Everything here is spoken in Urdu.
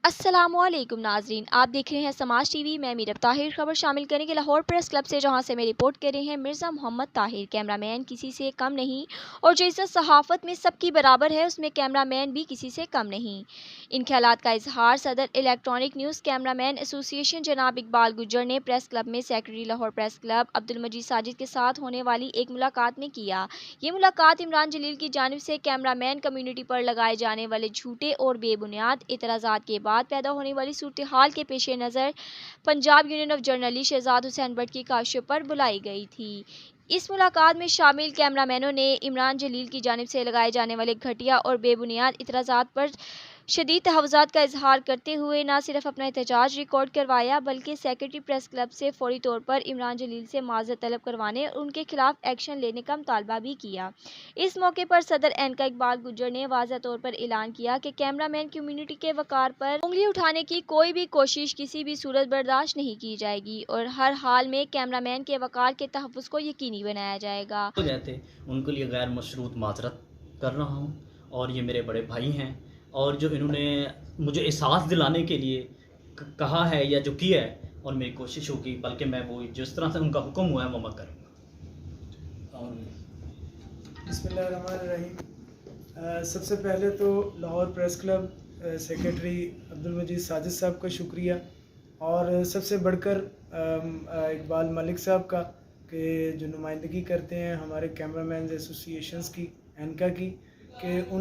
السلام علیکم ناظرین، آپ دیکھ رہے ہیں سماج ٹی وی۔ میں میرب طاہر خبر شامل کرنے کے لاہور پریس کلب سے، جہاں سے میں رپورٹ کر رہے ہیں مرزا محمد طاہر۔ کیمرہ مین کسی سے کم نہیں، اور جو عزت صحافت میں سب کی برابر ہے، اس میں کیمرہ مین بھی کسی سے کم نہیں۔ ان خیالات کا اظہار صدر الیکٹرانک نیوز کیمرہ مین ایسوسی ایشن جناب اقبال گجر نے پریس کلب میں secretary Lahore press club Abdul Majeed Sajid کے ساتھ ہونے والی ایک ملاقات میں کیا۔ یہ ملاقات عمران جلیل کی جانب سے کیمرہ مین کمیونٹی پر لگائے جانے والے جھوٹے اور بے بنیاد اعتراضات کے بعد پیدا ہونے والی صورتحال کے پیش نظر Punjab union of journalist Shahzad Hussain but کی کاوشوں پر بلائی گئی تھی۔ اس ملاقات میں شامل کیمرہ مینوں نے عمران جلیل کی جانب سے لگائے جانے والے گھٹیا اور بے بنیاد اعتراضات پر شدید تحفظات کا اظہار کرتے ہوئے نہ صرف اپنا احتجاج ریکارڈ کروایا، بلکہ سیکرٹری پریس کلب سے فوری طور پر عمران جلیل سے معذرت طلب کروانے اور ان کے خلاف ایکشن لینے کا مطالبہ بھی کیا۔ اس موقع پر صدر اینکا اقبال گجر نے واضح طور پر اعلان کیا کہ کیمرہ مین کمیونٹی کے وقار پر انگلی اٹھانے کی کوئی بھی کوشش کسی بھی صورت برداشت نہیں کی جائے گی، اور ہر حال میں کیمرہ مین کے وقار کے تحفظ کو یقینی بنایا جائے گا۔ ہو گئے تھے ان کے لیے غیر مشروط معذرت کر رہا ہوں، اور یہ میرے بڑے بھائی ہیں، اور جو انہوں نے مجھے احساس دلانے کے لیے کہا ہے یا جو کیا ہے، اور میری کوشش ہوگی، بلکہ میں وہ جس طرح سے ان کا حکم ہوا ہے وہ میں کروں گا۔ بسم اللہ الرحمن الرحیم۔ سب سے پہلے تو Lahore press club secretary Abdul Majeed Sajid صاحب کا شکریہ، اور سب سے بڑھ کر اقبال ملک صاحب کا، کہ جو نمائندگی کرتے ہیں ہمارے کیمرہ مینز ایسوسی ایشنز کی، اینکا کی، کہ انہوں